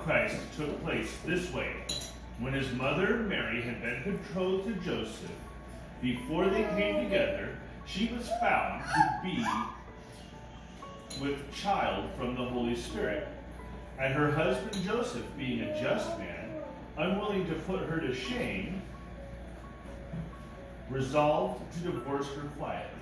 Christ took place this way. When his mother Mary had been betrothed to Joseph, before they came together, she was found to be with child from the Holy Spirit. And her husband Joseph, being a just man, unwilling to put her to shame, resolved to divorce her quietly.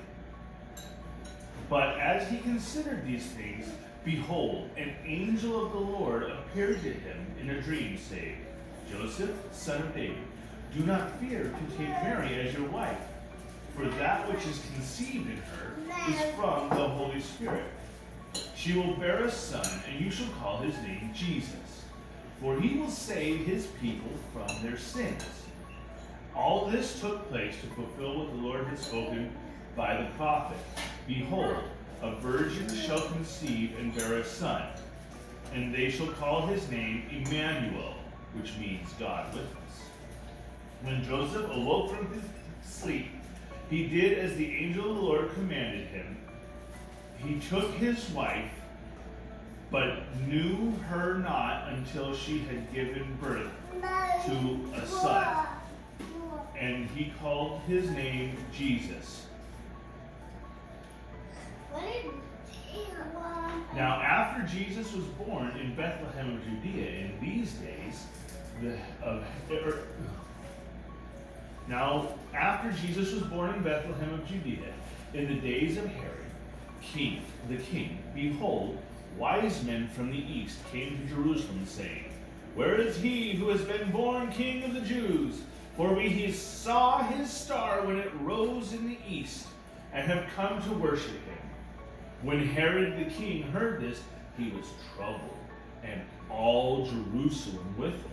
But as he considered these things, behold, an angel of the Lord appeared to him in a dream, saying, Joseph, son of David, do not fear to take Mary as your wife, for that which is conceived in her is from the Holy Spirit. She will bear a son, and you shall call his name Jesus, for he will save his people from their sins. All this took place to fulfill what the Lord had spoken by the prophet. Behold, a virgin shall conceive and bear a son, and they shall call his name Emmanuel, which means God with us. When Joseph awoke from his sleep, he did as the angel of the Lord commanded him. He took his wife, but knew her not until she had given birth to a son, and he called his name Jesus. Now after Jesus was born in Bethlehem of Judea in these days, after Jesus was born in Bethlehem of Judea, in the days of Herod, the king, behold, wise men from the east came to Jerusalem, saying, Where is he who has been born King of the Jews? For we saw his star when it rose in the east, and have come to worship him. When Herod the king heard this, he was troubled, and all Jerusalem with him.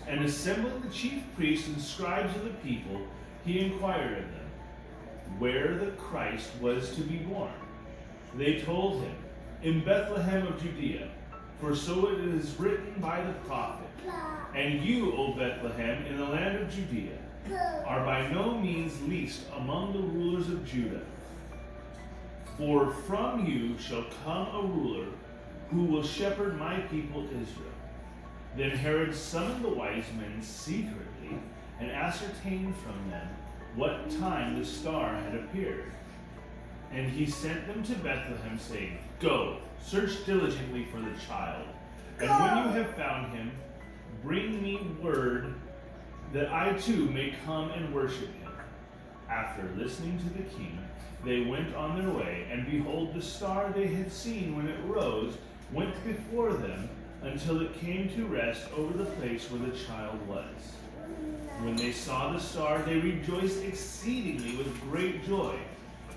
And assembling the chief priests and scribes of the people, he inquired of them where the Christ was to be born. They told him, In Bethlehem of Judea, for so it is written by the prophet, And you, O Bethlehem, in the land of Judea, are by no means least among the rulers of Judah. For from you shall come a ruler who will shepherd my people Israel. Then Herod summoned the wise men secretly and ascertained from them what time the star had appeared. And he sent them to Bethlehem, saying, Go, search diligently for the child, and when you have found him, bring me word that I too may come and worship him. After listening to the king, they went on their way, and behold, the star they had seen when it rose went before them until it came to rest over the place where the child was. When they saw the star, they rejoiced exceedingly with great joy.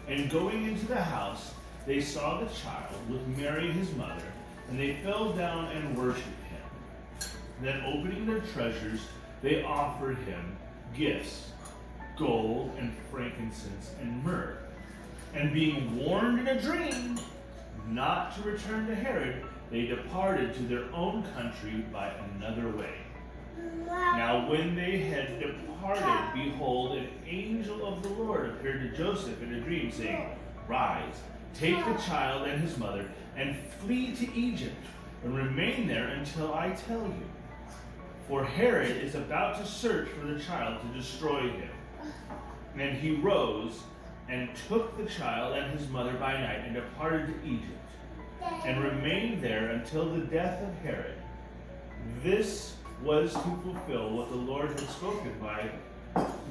And going into the house, they saw the child with Mary his mother, and they fell down and worshipped him. Then opening their treasures, they offered him gifts, gold and frankincense and myrrh. And being warned in a dream not to return to Herod, they departed to their own country by another way. Now when they had departed, behold, an angel of the Lord appeared to Joseph in a dream, saying, Rise, take the child and his mother, and flee to Egypt, and remain there until I tell you. For Herod is about to search for the child to destroy him. And he rose and took the child and his mother by night and departed to Egypt, and remained there until the death of Herod. This was to fulfill what the Lord had spoken by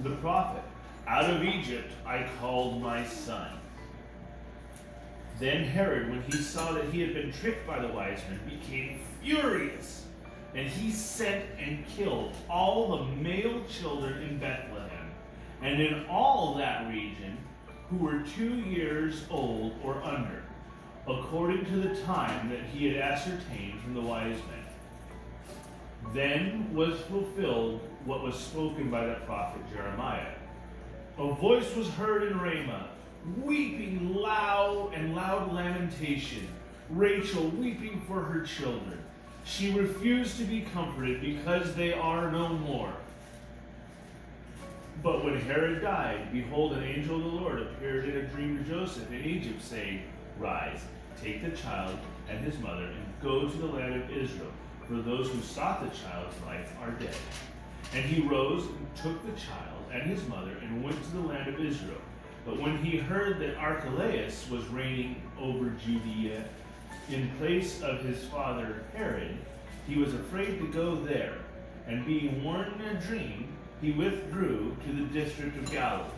the prophet. Out of Egypt I called my son. Then Herod, when he saw that he had been tricked by the wise men, became furious, and he sent and killed all the male children in Bethlehem, and in all that region, who were 2 years old or under, according to the time that he had ascertained from the wise men. Then was fulfilled what was spoken by the prophet Jeremiah. A voice was heard in Ramah, weeping loud lamentation, Rachel weeping for her children. She refused to be comforted because they are no more. But when Herod died, behold, an angel of the Lord appeared in a dream to Joseph in Egypt, saying, Rise, take the child and his mother, and go to the land of Israel, for those who sought the child's life are dead. And he rose and took the child and his mother and went to the land of Israel. But when he heard that Archelaus was reigning over Judea in place of his father Herod, he was afraid to go there. And being warned in a dream, he withdrew to the district of Galilee.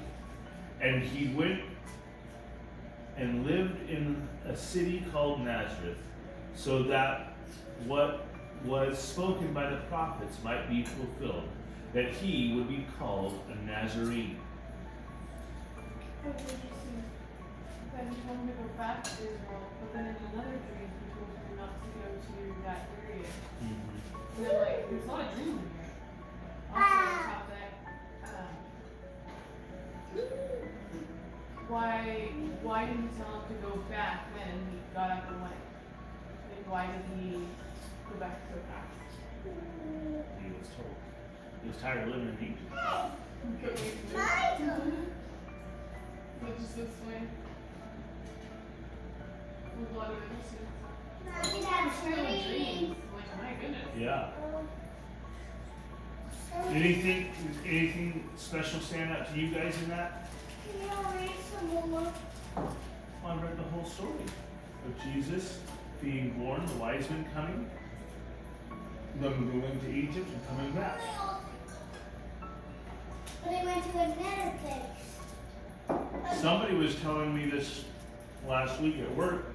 And he went and lived in a city called Nazareth, so that what was spoken by the prophets might be fulfilled, that he would be called a Nazarene. That's interesting. That he told him to go back to Israel, but then in another dream he told him not to go to that area. And I'm like, there's a lot of dreams in here. Also, on top of that, why didn't he tell him to go back then and he got up and went? Like, why did he go back so fast? He was told. He was tired of living in Egypt. But just this way. With a lot of dreams. Like, my goodness. Yeah. Anything special stand out to you guys in that? Well, I read the whole story of Jesus being born, the wise men coming, them going to Egypt and coming back. But I went to another place. Somebody was telling me this last week at work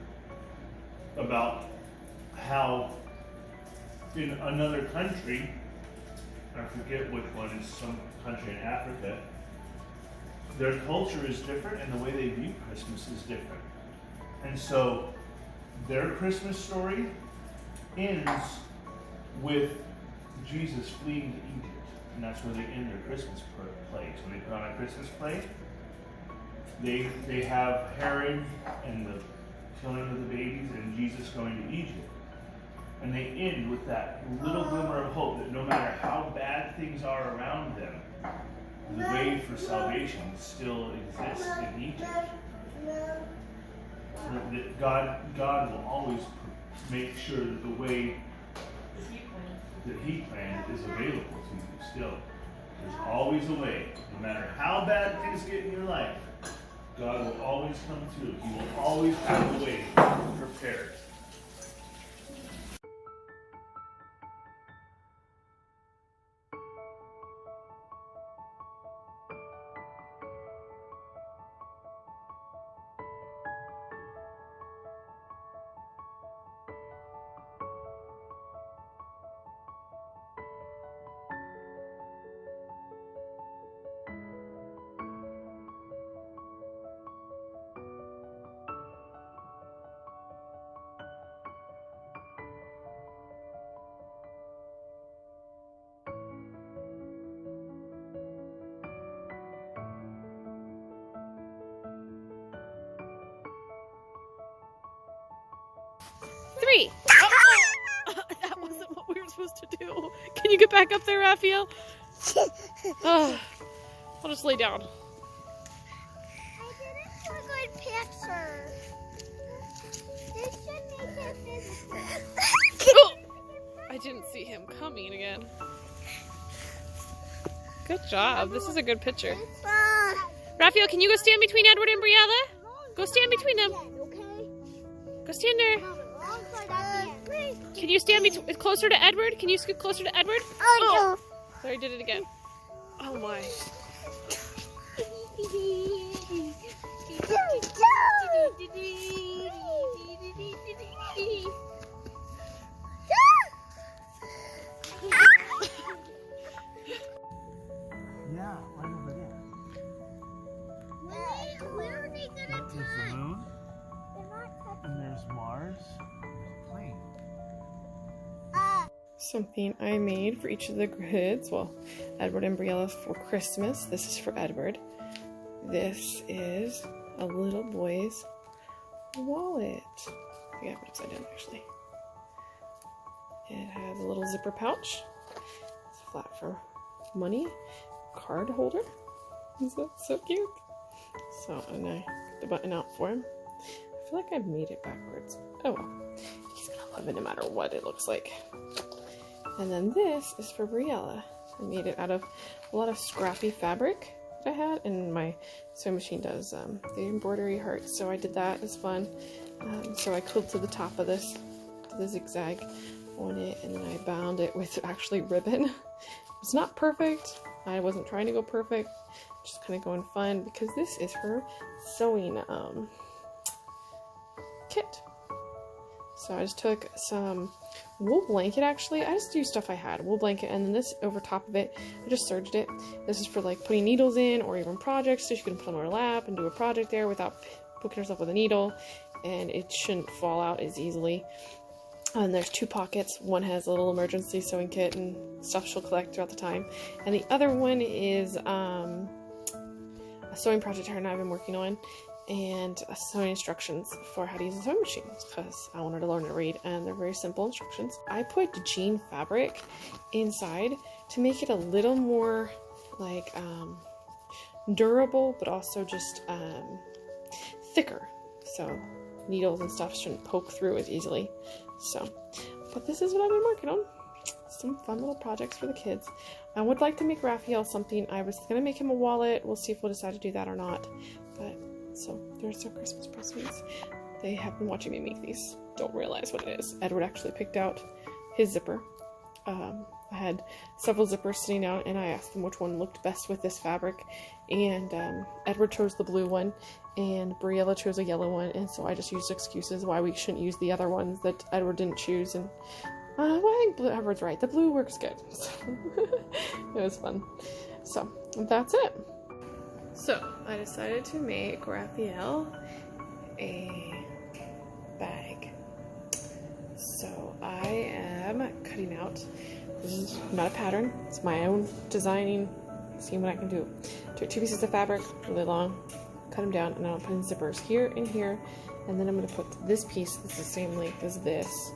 about how in another country, I forget which one, is some country in Africa, their culture is different and the way they view Christmas is different. And so their Christmas story ends with Jesus fleeing to Egypt. And that's where they end their Christmas plays. When they put on a Christmas play, they have Herod and the killing of the babies and Jesus going to Egypt. And they end with that little glimmer of hope that no matter how bad things are around them, the way for salvation still exists in Egypt. That God will always make sure that the way that He planned is available to you still. There's always a way. No matter how bad things get in your life, God will always come through. He will always have a way prepared. Three. That wasn't what we were supposed to do. Can you get back up there, Raphael? I'll just lay down. I didn't do a good picture. This should make it visible. Oh, I didn't see him coming again. Good job. This is a good picture. Raphael, can you go stand between Edward and Briella? Go stand between them. Go stand there. Can you stand closer to Edward? Can you scoot closer to Edward? Oh, sorry, did it again. Oh my. Yeah, right over there. Where are they gonna There's the moon, They're not touching. and there's Mars. Plane. Something I made for each of the kids. Well, Edward and Briella for Christmas. This is for Edward. This is a little boy's wallet. I got it upside down actually. It has a little zipper pouch. It's flat for money. Card holder. Is that so cute? So, and I put the button out for him. I feel like I've made it backwards. Oh well. He's gonna love it no matter what it looks like. And then this is for Briella. I made it out of a lot of scrappy fabric that I had, and my sewing machine does the embroidery hearts, so I did that. It was fun. So I quilted the top of this, the zigzag on it, and then I bound it with actually ribbon. It's not perfect. I wasn't trying to go perfect, just kind of going fun, because this is her sewing kit. So I just took some wool blanket, actually. I just used stuff I had, wool blanket, and then this over top of it, I just serged it. This is for like putting needles in, or even projects, so she can put on her lap and do a project there without poking herself with a needle, and it shouldn't fall out as easily. And there's 2 pockets. One has a little emergency sewing kit and stuff she'll collect throughout the time, and the other one is a sewing project her and I have been working on, and sewing instructions for how to use a sewing machine, because I want her to learn to read, and they're very simple instructions. I put jean fabric inside to make it a little more like durable, but also just thicker, so needles and stuff shouldn't poke through as easily. So, but this is what I've been working on. Some fun little projects for the kids. I would like to make Raphael something. I was gonna make him a wallet. We'll see if we'll decide to do that or not. But so there's their Christmas presents. They have been watching me make these. Don't realize what it is. Edward actually picked out his zipper. I had several zippers sitting out, and I asked them which one looked best with this fabric, and Edward chose the blue one, and Briella chose a yellow one, and so I just used excuses why we shouldn't use the other ones that Edward didn't choose, and well, I think Edward's right. The blue works good. So it was fun. So that's it. So I decided to make Raphael a bag. So I am cutting out, this is not a pattern, it's my own designing, seeing what I can do. Took 2 pieces of fabric, really long, cut them down, and then I'll put in zippers here and here, and then I'm going to put this piece that's the same length as this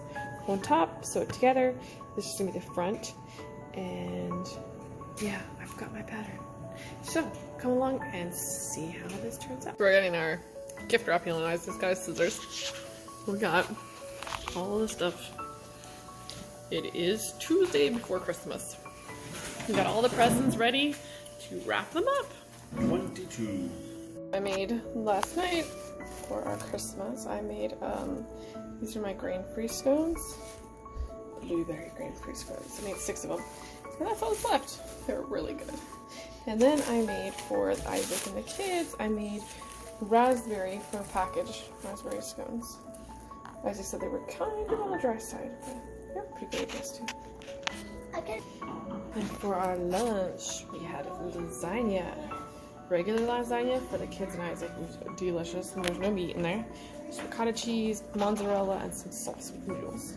on top, sew it together. This is going to be the front, and yeah, I've got my pattern. So come along and see how this turns out. We're getting our gift wrapping organized. This guy's scissors. We got all the stuff. It is Tuesday before Christmas. We got all the presents ready to wrap them up. 22. I made last night for our Christmas, I made, these are my grain-free scones. Blueberry grain-free scones. I made 6 of them. And that's all that's left. They're really good. And then I made for Isaac and the kids, I made raspberry from a package, raspberry scones. Isaac said they were kind of on the dry side, but they're pretty good, I guess, too. Okay. And for our lunch, we had lasagna. Regular lasagna for the kids and Isaac. It was delicious, and there's no meat in there. Just ricotta cheese, mozzarella, and some sauce with noodles.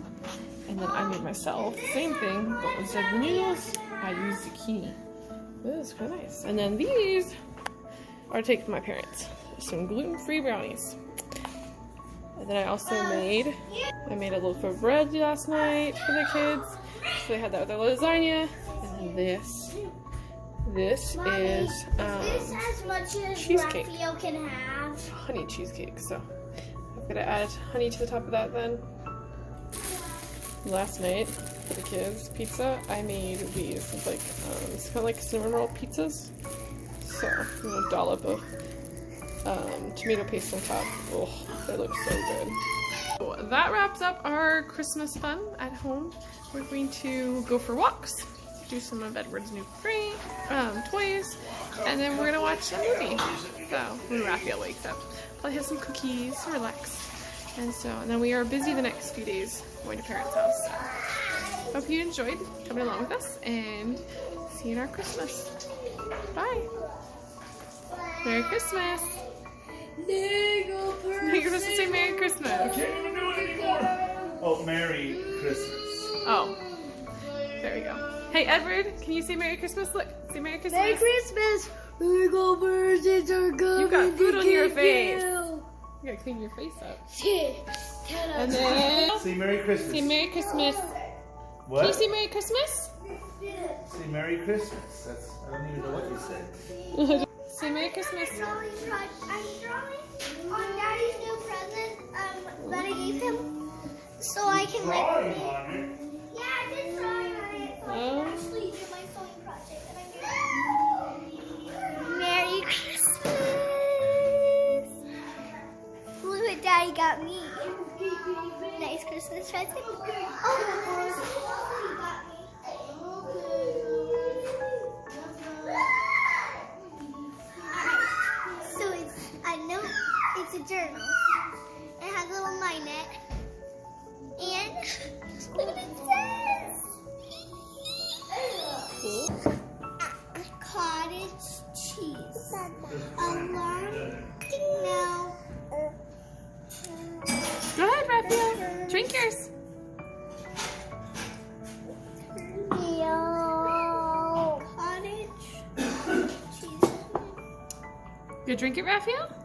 And then I made myself the same thing, but instead of the noodles, I used zucchini. It was kind of nice. And then these are taken from my parents. Some gluten-free brownies. And then I also made a loaf of bread last night for the kids. So they had that with their lasagna. And then this is this as much as cheesecake. Raphael can have. Honey cheesecake. So I'm gonna add honey to the top of that then. Last night for the kids pizza, I made these. It's like it's kind of like cinnamon roll pizzas. So a little dollop of tomato paste on top. Oh, they look so good. So that wraps up our Christmas fun at home. We're going to go for walks, do some of Edward's new toys, and then we're gonna watch a movie. So when Raphael wakes up, probably have some cookies, relax, and then we are busy the next few days going to parents' house. So hope you enjoyed coming along with us, and see you in our Christmas. Bye. Merry Christmas. You're supposed to say Merry Christmas. I can't even do it anymore. Oh, Merry Christmas. Oh, there we go. Hey, Edward, can you say Merry Christmas? Look, say Merry Christmas. Merry Christmas. Little birds are good. You got food on your face. You You gotta clean your face up. And And then Say Merry Christmas. say Merry Christmas. What? Can you say Merry Christmas? Say Merry Christmas. That's, I don't even know what you said. Say Merry Christmas. I'm drawing on Daddy's new present that I gave him, so I can Drawing on it. Yeah, I did drawing on it. got me. Nice Christmas present. Oh, so it's a note. It's a journal. It has a little magnet. And look what it says. Cottage cheese. Alarm. Now. Go ahead, Raphael. Drink yours. Cottage cheese. You drink it, Raphael?